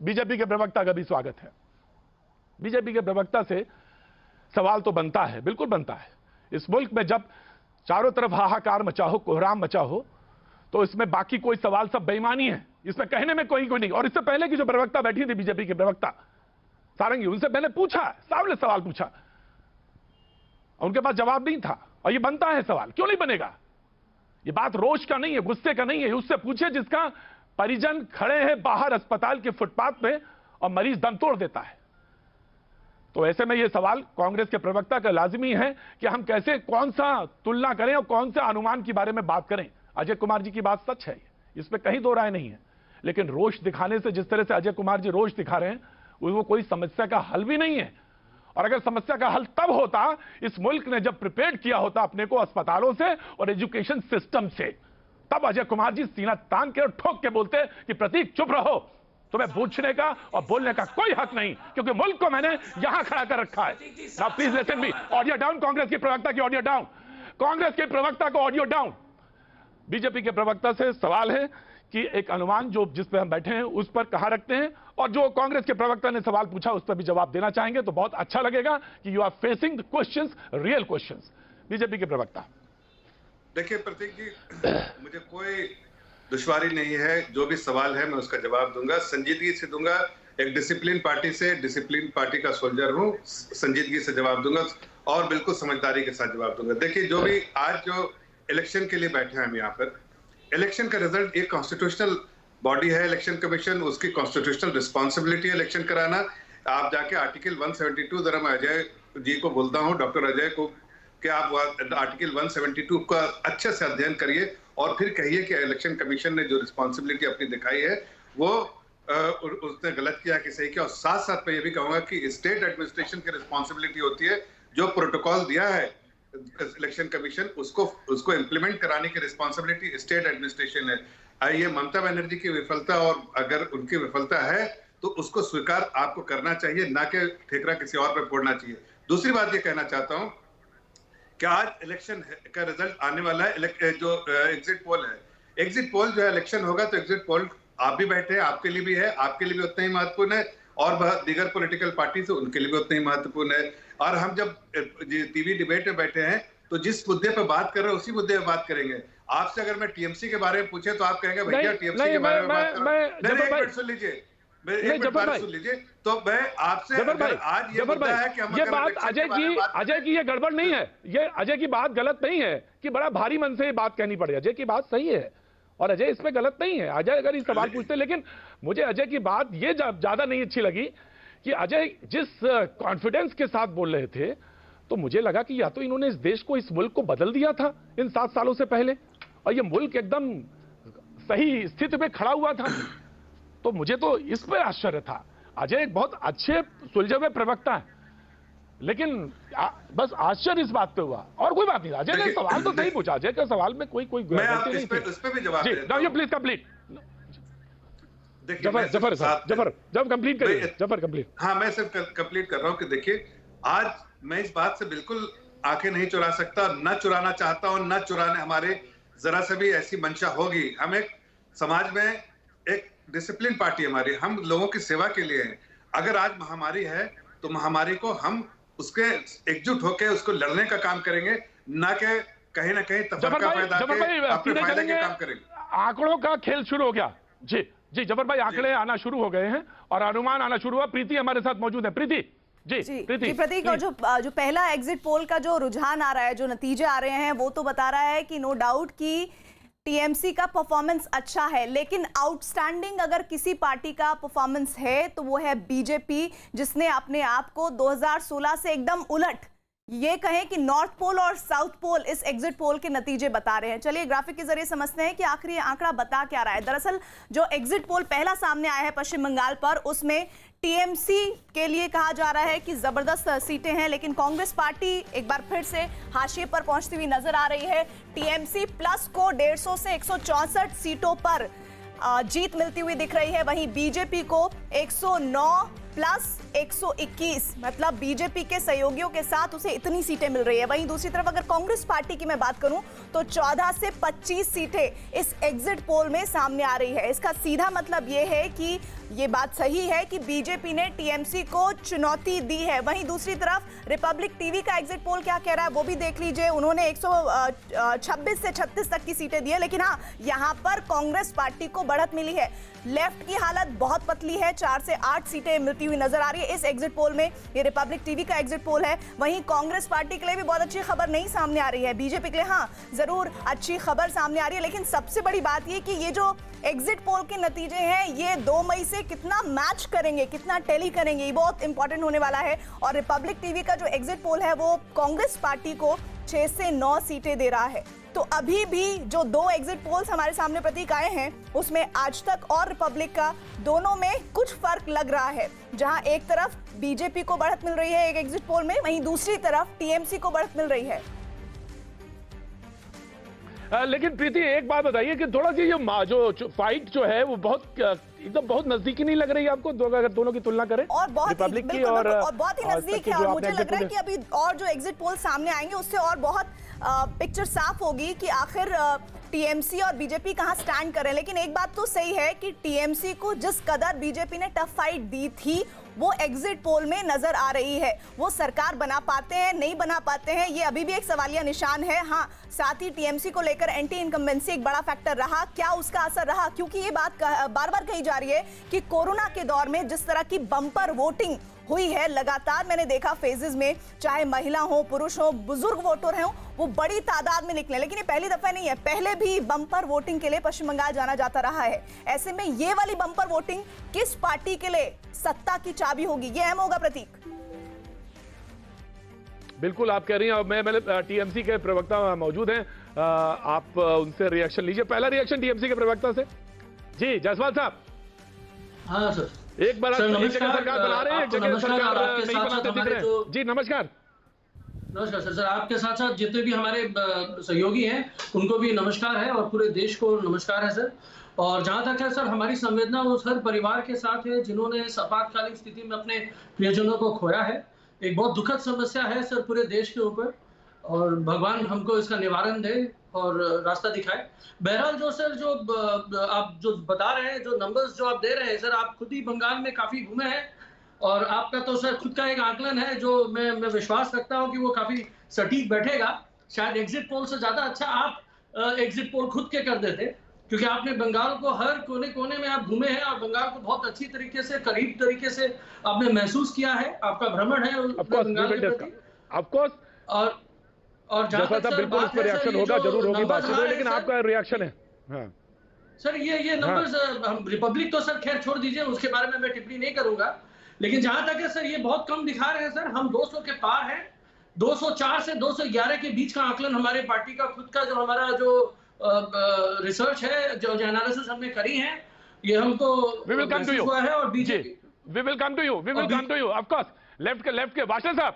BJP के प्रवक्ता का भी स्वागत है। बीजेपी के प्रवक्ता से सवाल तो बनता है, बिल्कुल बनता है। इस मुल्क में जब चारों तरफ हाहाकार मचा हो, कोहराम मचा हो, तो इसमें बाकी कोई सवाल सब बेईमानी है, इसमें कहने में कोई नहीं। और इससे पहले की जो प्रवक्ता बैठी थी बीजेपी के प्रवक्ता सारंगी, उनसे मैंने पूछा, सामने सवाल पूछा, उनके पास जवाब नहीं था। और ये बनता है सवाल, क्यों नहीं बनेगा? ये बात रोष का नहीं है, गुस्से का नहीं है। उससे पूछे जिसका परिजन खड़े हैं बाहर अस्पताल के फुटपाथ पे और मरीज दम तोड़ देता है। तो ऐसे में ये सवाल कांग्रेस के प्रवक्ता का लाजिमी है कि हम कैसे, कौन सा तुलना करें और कौन से अनुमान के बारे में बात करें। अजय कुमार जी की बात सच है, इसमें कहीं दो राय नहीं है। लेकिन रोष दिखाने से, जिस तरह से अजय कुमार जी रोष दिखा रहे हैं, वो कोई समस्या का हल भी नहीं है। और अगर समस्या का हल तब होता, इस मुल्क ने जब प्रिपेयर किया होता अपने को अस्पतालों से और एजुकेशन सिस्टम से, तब अजय कुमार जी सीना तान के और ठोक के बोलते कि प्रतीक चुप रहो, तुम्हें पूछने का और बोलने का कोई हक नहीं, क्योंकि मुल्क को मैंने यहां खड़ा कर रखा है। Now please listen me. Audio down, Congress के प्रवक्ता की ऑडियो डाउन, कांग्रेस के प्रवक्ता को ऑडियो डाउन। बीजेपी के प्रवक्ता से सवाल है कि एक अनुमान जो जिस पे हम बैठे हैं उस पर कहां रखते हैं, और जो कांग्रेस के प्रवक्ता ने सवाल पूछा उस पर भी जवाब देना चाहेंगे तो बहुत अच्छा लगेगा कि you are facing the questions, real questions. BJP के प्रवक्ता। देखिए प्रतीक जी, मुझे कोई दुश्वारी नहीं है, जो भी सवाल है मैं उसका जवाब दूंगा, संजीदगी से दूंगा। एक डिसिप्लिन पार्टी से, डिसिप्लिन पार्टी का सोल्जर हूं, संजीदगी से जवाब दूंगा और बिल्कुल समझदारी के साथ जवाब दूंगा। देखिए, जो भी आज जो इलेक्शन के लिए बैठे हैं हम यहाँ पर, इलेक्शन का रिजल्ट एक कॉन्स्टिट्यूशनल बॉडी है इलेक्शन कमीशन, उसकी कॉन्स्टिट्यूशनल रिस्पॉन्सिबिलिटी है इलेक्शन कराना। आप जाके आर्टिकल 172, जरा मैं अजय जी को बोलता हूँ, डॉक्टर अजय को, कि आप आर्टिकल 172 का अच्छे से अध्ययन करिए और फिर कहिए कि इलेक्शन कमीशन ने जो रिस्पॉन्सिबिलिटी अपनी दिखाई है वो उसने गलत किया कि सही किया। और साथ साथ मैं ये भी कहूंगा कि स्टेट एडमिनिस्ट्रेशन की रिस्पॉन्सिबिलिटी होती है, जो प्रोटोकॉल दिया है इलेक्शन कमीशन उसको इम्प्लीमेंट कराने की रिस्पॉन्सिबिलिटी स्टेट एडमिनिस्ट्रेशन है। ये ममता बनर्जी की विफलता, और अगर उनकी विफलता है तो उसको स्वीकार आपको करना चाहिए, ना कि ठेकरा किसी और पे फोड़ना चाहिए। दूसरी बात ये कहना चाहता हूं कि आज इलेक्शन का रिजल्ट आने वाला है, जो एग्जिट पोल है, एग्जिट पोल जो है, इलेक्शन होगा तो एग्जिट पोल आप भी बैठे हैं, आपके लिए भी है, आपके लिए भी उतना ही महत्वपूर्ण है, और दीगर पॉलिटिकल पार्टी से उनके लिए भी उतना ही महत्वपूर्ण है। और हम जब टीवी डिबेट में बैठे हैं तो जिस मुद्दे पे बात कर रहे हैं उसी मुद्दे पे बात करेंगे। आपसे अगर मैं टीएमसी के बारे में पूछे तो आप कहेंगे भैया टीएमसी के बारे में बात करो। नहीं, एक मिनट सुन लीजिए, एक मिनट बात सुन लीजिए। तो मैं आपसे आज ये मुद्दा है कि हम ये बात अजय की ये गड़बड़ नहीं है, ये अजय की बात गलत नहीं है कि बड़ा भारी मन से ये बात कहनी पड़े। अजय की बात सही है और अजय इसमें गलत नहीं है। अजय अगर इस सवाल पूछते, लेकिन मुझे अजय की बात ये ज्यादा नहीं अच्छी लगी कि अजय जिस कॉन्फिडेंस के साथ बोल रहे थे, तो मुझे लगा कि या तो इन्होंने इस देश को, इस मुल्क को बदल दिया था इन 7 सालों से पहले, और ये मुल्क एकदम सही स्थिति में खड़ा हुआ था। तो मुझे तो इस पर आश्चर्य था। अजय एक बहुत अच्छे सुलझे हुए प्रवक्ता है, लेकिन बस आश्चर्य इस बात पे हुआ और कोई बात नहीं। अजय ने सवाल तो सही पूछा, अजय के सवाल में कोई गलती नहीं थी। उस पे भी जवाब देता हूं। Please complete. जब कंप्लीट करिए, जफर कंप्लीट। हाँ, मैं सिर्फ कंप्लीट कर रहा हूँ कि देखिए, आज मैं इस बात से बिल्कुल आंखें नहीं चुरा सकता, न चुराना चाहता हूं, न चुराने हमारे जरा से भी ऐसी मंशा होगी। हम एक समाज में एक डिसिप्लिन पार्टी हमारी, हम लोगों की सेवा के लिए हैं। अगर आज महामारी है तो महामारी को हम उसके एकजुट होकर उसको लड़ने का काम करेंगे, ना कि कहीं ना कहीं तफरका पैदा करके अपने फायदे के काम करेंगे। आंकड़ों का खेल शुरू हो गया। जी जी जफर भाई, आंकड़े आना शुरू हो गए हैं और अनुमान आना शुरू हुआ। प्रीति हमारे साथ मौजूद है। प्रीति जी प्रतीक, और जो पहला एग्जिट पोल का जो रुझान आ रहा है, जो नतीजे आ रहे हैं, वो तो बता रहा है कि नो डाउट कि टीएमसी का परफॉर्मेंस अच्छा है, लेकिन आउटस्टैंडिंग अगर किसी पार्टी का परफॉर्मेंस है तो वो है बीजेपी, जिसने अपने आप को 2016 से एकदम उलट, ये कहें कि नॉर्थ पोल और साउथ पोल इस एग्जिट पोल के नतीजे बता रहे हैं। चलिए ग्राफिक के जरिए समझते हैं कि आखिर ये आंकड़ा बता क्या रहा है। दरअसल जो एग्जिट पोल पहला सामने आया है पश्चिम बंगाल पर, उसमें टीएमसी के लिए कहा जा रहा है कि जबरदस्त सीटें हैं, लेकिन कांग्रेस पार्टी एक बार फिर से हाशिए पर पहुंचती हुई नजर आ रही है। टीएमसी प्लस को 150 से 164 सीटों पर जीत मिलती हुई दिख रही है, वहीं बीजेपी को 109 प्लस 121, मतलब बीजेपी के सहयोगियों के साथ उसे इतनी सीटें मिल रही है। वहीं दूसरी तरफ अगर कांग्रेस पार्टी की मैं बात करूं तो 14 से 25 सीटें इस एग्जिट पोल में सामने आ रही है। इसका सीधा मतलब यह है कि ये बात सही है कि बीजेपी ने टीएमसी को चुनौती दी है। वहीं दूसरी तरफ रिपब्लिक टीवी का एग्जिट पोल क्या कह रहा है वो भी देख लीजिए। उन्होंने 126 से 36 तक की सीटें दी है, लेकिन हाँ, यहां पर कांग्रेस पार्टी को बढ़त मिली है। लेफ्ट की हालत बहुत पतली है, 4 से 8 सीटें मिलती हुई नजर आ रही है इस एग्जिट पोल में। ये रिपब्लिक टीवी का एग्जिट पोल है। वहीं कांग्रेस पार्टी के लिए भी बहुत अच्छी खबर नहीं सामने आ रही है। बीजेपी के लिए हाँ जरूर अच्छी खबर सामने आ रही है, लेकिन सबसे बड़ी बात ये कि ये जो एग्जिट पोल के नतीजे हैं ये 2 मई से कितना मैच करेंगे, कितना टैली करेंगे, ये बहुत इंपॉर्टेंट होने वाला है। और रिपब्लिक टीवी का जो एग्जिट पोल है वो कांग्रेस पार्टी को 6 से 9 सीटें दे रहा है। तो अभी भी जो 2 एग्जिट पोल्स हमारे सामने प्रतीक आए हैं उसमें आज तक और रिपब्लिक का दोनों में कुछ फर्क लग रहा है। जहां एक तरफ बीजेपी को बढ़त मिल रही है एक एग्जिट पोल में, वहीं दूसरी तरफ टीएमसी को बढ़त मिल रही है। लेकिन प्रीति एक बात बताइए कि थोड़ा सी जो फाइट जो है वो बहुत एकदम बहुत नजदीकी नहीं लग रही है आपको, अगर दोनों की तुलना करें? और बहुत रिपब्लिक की और बहुत ही नजदीक है। और मुझे लग रहा है कि अभी और जो एग्जिट पोल सामने आएंगे उससे और बहुत पिक्चर साफ होगी कि आखिर टीएमसी और बीजेपी कहां स्टैंड कर रहे हैं। लेकिन एक बात तो सही है कि टीएमसी को जिस कदर बीजेपी ने टफ फाइट दी थी वो एग्जिट पोल में नजर आ रही है। वो सरकार बना पाते हैं नहीं बना पाते हैं ये अभी भी एक सवालिया निशान है। हाँ, साथ ही टीएमसी को लेकर एंटी इनकम्बेंसी एक बड़ा फैक्टर रहा। क्या उसका असर रहा? क्योंकि ये बात बार बार कही जा रही है कि कोरोना के दौर में जिस तरह की बम्पर वोटिंग हुई है लगातार, मैंने देखा फेजेस में, चाहे महिला हो, पुरुष हो, बुजुर्ग वोटर हो, वो बड़ी तादाद में निकले। लेकिन ये पहली दफा नहीं है, पहले भी बम्पर वोटिंग के लिए पश्चिम बंगाल जाना जाता रहा है। ऐसे में ये वाली बम्पर वोटिंग किस पार्टी के लिए सत्ता की चाबी होगी, ये अहम होगा प्रतीक। बिल्कुल आप कह रही हैं। मैं टीएमसी के प्रवक्ता मौजूद हैं, आप उनसे रिएक्शन लीजिए। पहला रिएक्शन टीएमसी के प्रवक्ता से। जी जायसवाल साहब। हाँ सर, एक बार सरकार बना रहे हैं, एक जगह सरकार नहीं बनाते दिख रहे हैं। जी नमस्कार। नमस्कार सर, आपके साथ साथ जितने भी हमारे सहयोगी हैं उनको भी नमस्कार है और पूरे देश को नमस्कार है सर। और जहां तक है सर, हमारी संवेदना उस हर परिवार के साथ है जिन्होंने इस आपातकालीन स्थिति में अपने प्रियजनों को खोया है। एक बहुत दुखद समस्या है सर पूरे देश के ऊपर, और भगवान हमको इसका निवारण दे और रास्ता दिखाए। बहरहाल जो सर जो आप जो बता रहे हैं, जो नंबर्स जो आप दे रहे हैं सर, आप खुद ही बंगाल में काफी घूमे हैं और आपका तो सर खुद का एक आकलन है जो मैं विश्वास रखता हूं कि वो काफी सटीक बैठेगा। शायद एग्जिट पोल से ज्यादा अच्छा आप एग्जिट पोल खुद के कर देते, क्योंकि आपने बंगाल को हर कोने कोने में आप घूमे हैं और बंगाल को बहुत अच्छी तरीके से, करीब तरीके से आपने महसूस किया है। आपका भ्रमण है बंगाल के प्रति। और जैसा था बिल्कुल उस पर रिएक्शन होगा, जरूर होगी बात, लेकिन आपका रिएक्शन है। हाँ सर, ये नंबर्स हम रिपब्लिक तो सर खैर छोड़ दीजिए, उसके बारे में मैं टिप्पणी नहीं करूंगा, लेकिन जहां तक है सर ये बहुत कम दिखा रहे हैं सर। हम 200 के पार हैं, 204 से 211 के बीच का आकलन हमारे पार्टी का खुद का जो हमारा जो रिसर्च है, जो एनालिसिस हमने करी है, ये हमको हुआ है। और BJP we will come to you of course. Left के वाशर साहब,